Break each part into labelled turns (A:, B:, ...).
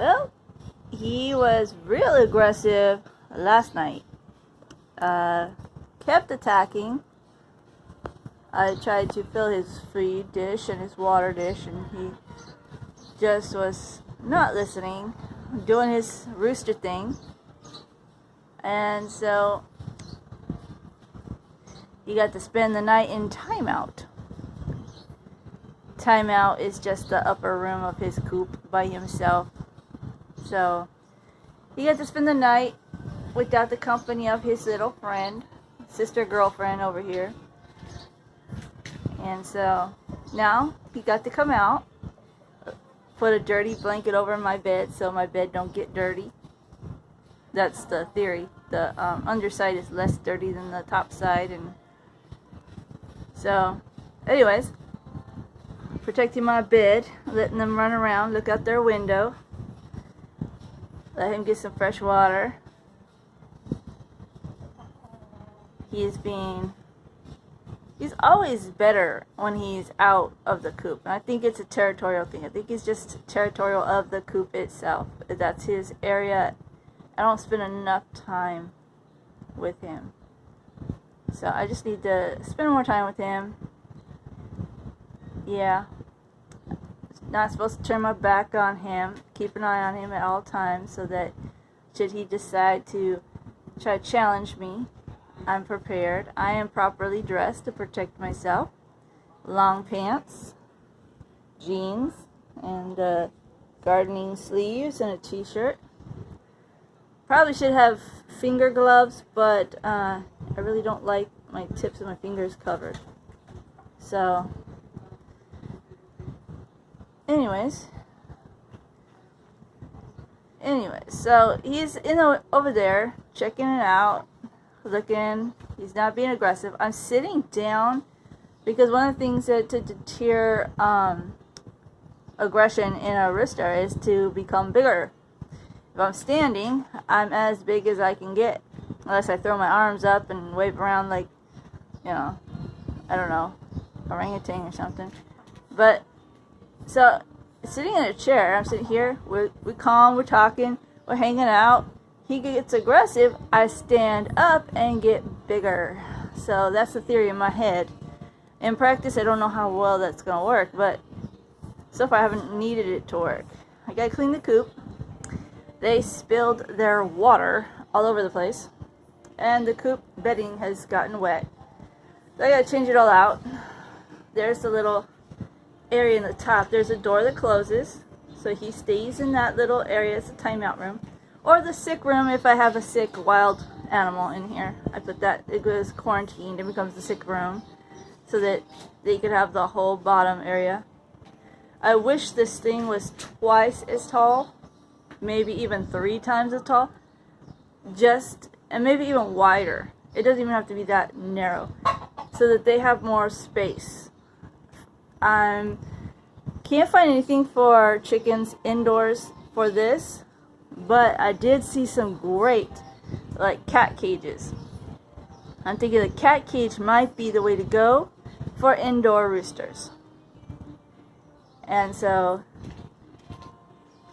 A: Well, he was real aggressive last night. Kept attacking. I tried to fill his feed dish and his water dish, and he just was not listening, doing his rooster thing. And so he got to spend the night in timeout. Timeout is just the upper room of his coop by himself. So he got to spend the night without the company of his little friend, sister girlfriend over here. And so now he got to come out, put a dirty blanket over my bed so my bed don't get dirty. That's the theory. The underside is less dirty than the top side. And so anyways, protecting my bed, letting them run around, look out their window, let him get some fresh water. He's always better when he's out of the coop. And I think it's a territorial thing. I think he's just territorial of the coop itself. That's his area. I don't spend enough time with him. So I just need to spend more time with him. Yeah. Not supposed to turn my back on him. Keep an eye on him at all times so that should he decide to try to challenge me, I'm prepared. I am properly dressed to protect myself. Long pants, jeans, and gardening sleeves, and a t-shirt. Probably should have finger gloves, but I really don't like my tips of my fingers covered. So anyways, so he's over there checking it out, looking. He's not being aggressive. I'm sitting down because one of the things that to deter aggression in a rooster is to become bigger. If I'm standing, I'm as big as I can get, unless I throw my arms up and wave around like, I don't know, orangutan or something. But so sitting in a chair, I'm sitting here, we're calm, we're talking, we're hanging out. He gets aggressive, I stand up and get bigger. So that's the theory in my head. In practice, I don't know how well that's going to work, but so far I haven't needed it to work. I got to clean the coop. They spilled their water all over the place, and the coop bedding has gotten wet. So I got to change it all out. There's the little area in the top. There's a door that closes, so he stays in that little area. It's a timeout room. Or the sick room if I have a sick wild animal in here. I put that, it goes quarantined and becomes the sick room so that they could have the whole bottom area. I wish this thing was twice as tall, maybe even 3 times as tall, and maybe even wider. It doesn't even have to be that narrow, so that they have more space. Can't find anything for chickens indoors for this. But I did see some great, like, cat cages. I'm thinking the cat cage might be the way to go for indoor roosters. And so,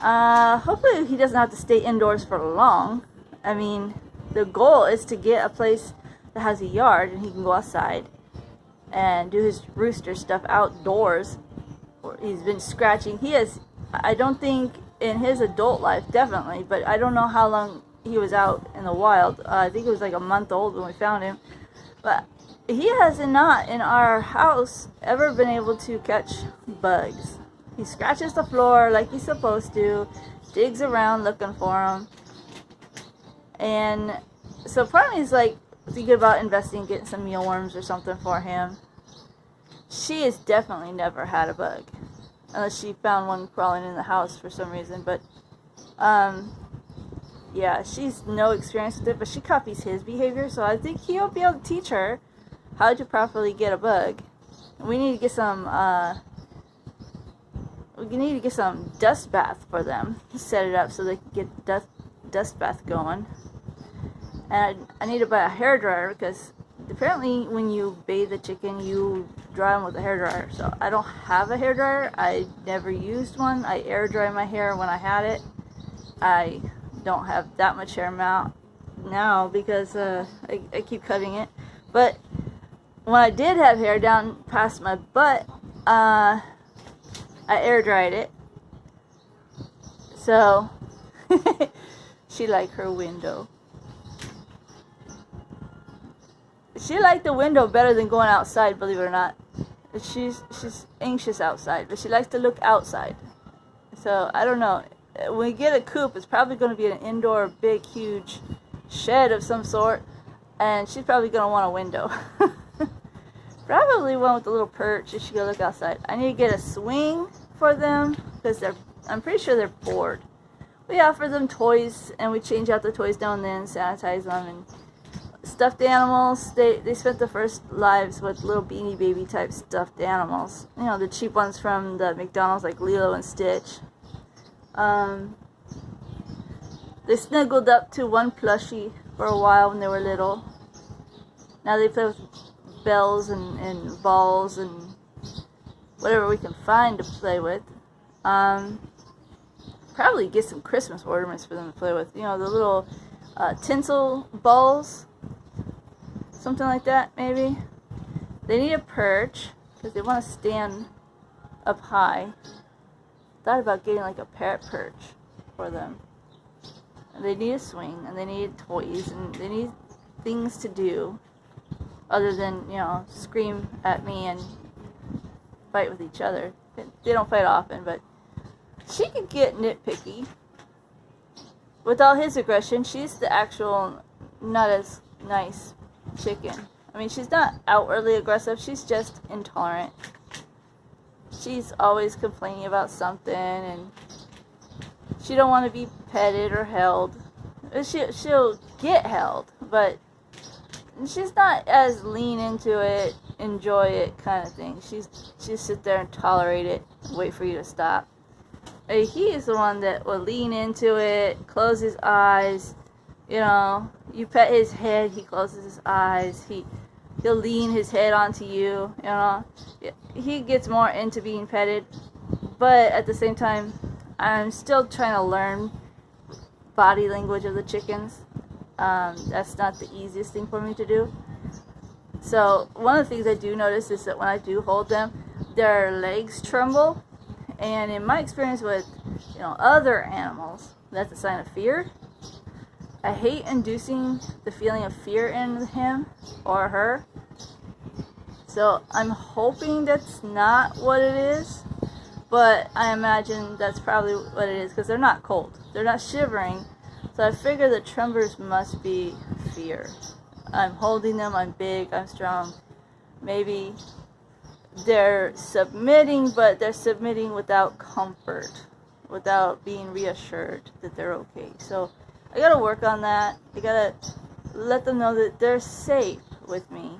A: hopefully he doesn't have to stay indoors for long. I mean, the goal is to get a place that has a yard and he can go outside and do his rooster stuff outdoors. He's been scratching. I don't think in his adult life, definitely, but I don't know how long he was out in the wild. I think it was like a month old when we found him. But he has not, in our house, ever been able to catch bugs. He scratches the floor like he's supposed to, digs around looking for them. And so part of me is like thinking about investing, getting some mealworms or something for him. She has definitely never had a bug. Unless she found one crawling in the house for some reason. But, yeah, she's no experience with it, but she copies his behavior. So I think he'll be able to teach her how to properly get a bug. We need to get some, dust bath for them. Set it up so they can get dust bath going. And I need to buy a hairdryer because apparently when you bathe the chicken, you dry them with a hairdryer. So I don't have a hairdryer. I never used one. I air dry my hair when I had it. I don't have that much hair now because I keep cutting it. But when I did have hair down past my butt, I air dried it. So she liked her window. She liked the window better than going outside, believe it or not. She's anxious outside, but she likes to look outside. So I don't know. When we get a coop, it's probably going to be an indoor, big, huge shed of some sort, and she's probably going to want a window. Probably one with a little perch if she can look outside. I need to get a swing for them because I'm pretty sure they're bored. We offer them toys, and we change out the toys now and then, sanitize them, and stuffed animals. They spent the first lives with little Beanie Baby type stuffed animals. You know, the cheap ones from the McDonald's, like Lilo and Stitch. They snuggled up to one plushie for a while when they were little. Now they play with bells and balls and whatever we can find to play with. Probably get some Christmas ornaments for them to play with. You know, the little tinsel balls. Something like that, maybe. They need a perch because they want to stand up high. Thought about getting like a parrot perch for them. And they need a swing, and they need toys, and they need things to do other than, you know, scream at me and fight with each other. They don't fight often, but she could get nitpicky. With all his aggression, she's the actual not as nice chicken. I mean, she's not outwardly aggressive, she's just intolerant. She's always complaining about something, and she don't want to be petted or held. She'll get held, but she's not as lean into it, enjoy it kind of thing. She'll sit there and tolerate it, wait for you to stop. He is the one that will lean into it, close his eyes. You know, you pet his head, he closes his eyes. He'll lean his head onto you. You know, he gets more into being petted, but at the same time, I'm still trying to learn body language of the chickens. That's not the easiest thing for me to do. So one of the things I do notice is that when I do hold them, their legs tremble, and in my experience with, you know, other animals, that's a sign of fear. I hate inducing the feeling of fear in him or her. So I'm hoping that's not what it is, but I imagine that's probably what it is because they're not cold. They're not shivering. So I figure the tremors must be fear. I'm holding them, I'm big, I'm strong. Maybe they're submitting, but they're submitting without comfort, without being reassured that they're okay. So I gotta work on that. I gotta let them know that they're safe with me.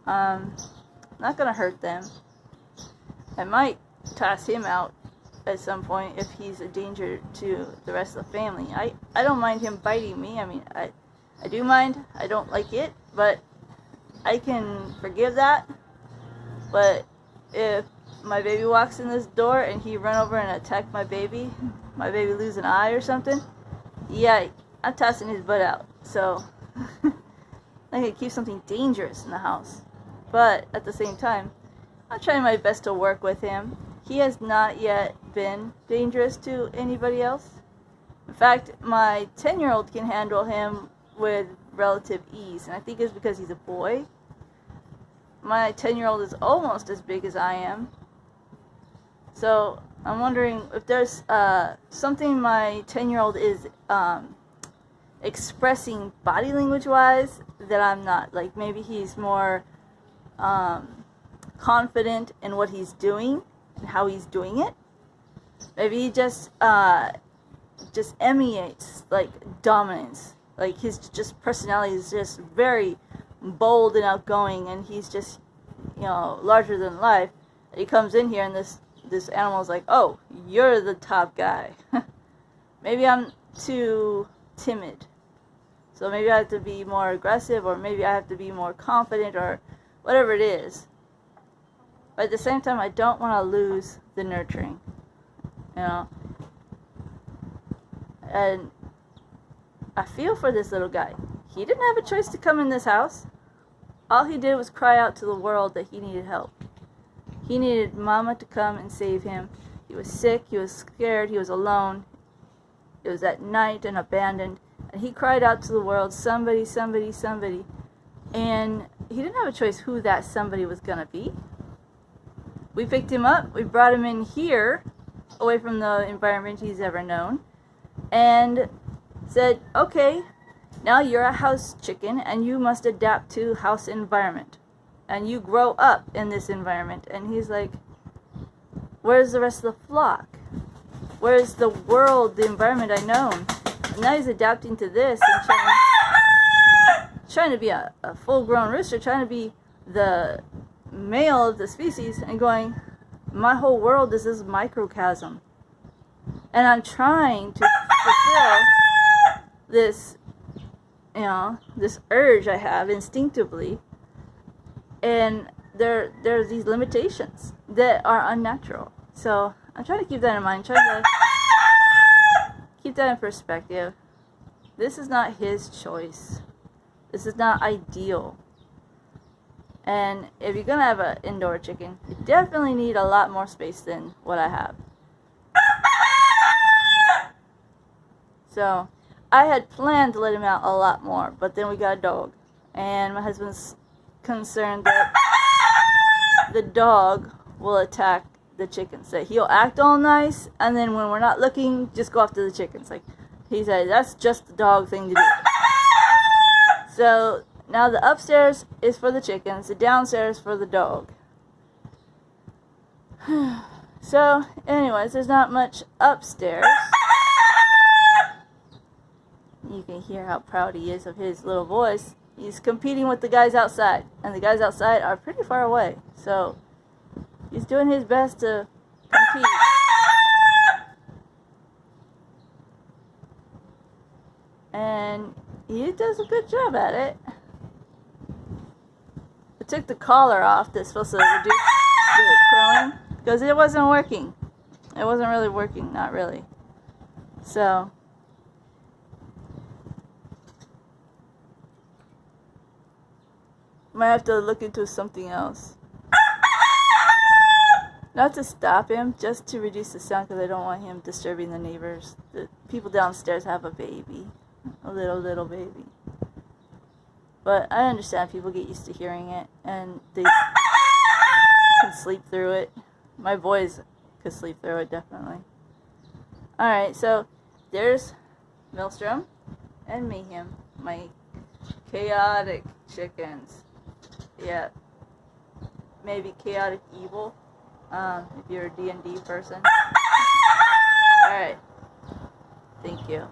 A: I'm not gonna hurt them. I might toss him out at some point if he's a danger to the rest of the family. I don't mind him biting me. I mean, I do mind. I don't like it, but I can forgive that. But if my baby walks in this door and he run over and attack my baby lose an eye or something, yeah, I'm tossing his butt out. So I can keep something dangerous in the house. But at the same time, I'm trying my best to work with him. He has not yet been dangerous to anybody else. In fact, my 10-year-old can handle him with relative ease, and I think it's because he's a boy. My 10-year-old is almost as big as I am. So I'm wondering if there's something my 10-year-old is expressing body language-wise that I'm not. Like maybe he's more confident in what he's doing and how he's doing it. Maybe he just emanates like dominance. Like his just personality is just very bold and outgoing, and he's just, you know, larger than life. And he comes in here and this animal's like, oh, you're the top guy. Maybe I'm too timid. So maybe I have to be more aggressive, or maybe I have to be more confident, or whatever it is. But at the same time, I don't want to lose the nurturing. You know, And I feel for this little guy. He didn't have a choice to come in this house. All he did was cry out to the world that he needed help. He needed Mama to come and save him. He was sick, he was scared, he was alone. It was at night and abandoned. And he cried out to the world, somebody, somebody, somebody. And he didn't have a choice who that somebody was going to be. We picked him up, we brought him in here, away from the environment he's ever known, and said, okay, now you're a house chicken and you must adapt to house environment. And you grow up in this environment. And he's like, where's the rest of the flock? Where's the world, the environment I know? And now he's adapting to this and trying to be a full-grown rooster, trying to be the male of the species, and going, my whole world is this microcosm. And I'm trying to fulfill this, this urge I have instinctively. And there's these limitations that are unnatural. So I'm trying to keep that in mind, trying to keep that in perspective. This is not his choice. This is not ideal. And if you're going to have an indoor chicken, you definitely need a lot more space than what I have. So I had planned to let him out a lot more, but then we got a dog. And my husband's concerned that the dog will attack the chickens. That he'll act all nice, and then when we're not looking, just go after the chickens. Like he said, that's just the dog thing to do. So now the upstairs is for the chickens, the downstairs for the dog. So anyways, there's not much upstairs. You can hear how proud he is of his little voice. He's competing with the guys outside, and the guys outside are pretty far away. So he's doing his best to compete. And he does a good job at it. I took the collar off that's supposed to reduce the crowing, because it wasn't working. It wasn't really working, not really. So might have to look into something else. Not to stop him, just to reduce the sound, because I don't want him disturbing the neighbors. The people downstairs have a baby. A little baby. But I understand people get used to hearing it, and they can sleep through it. My boys could sleep through it, definitely. Alright, so there's Maelstrom and Mayhem, my chaotic chickens. Yeah, maybe chaotic evil, if you're a D&D person. Alright, thank you.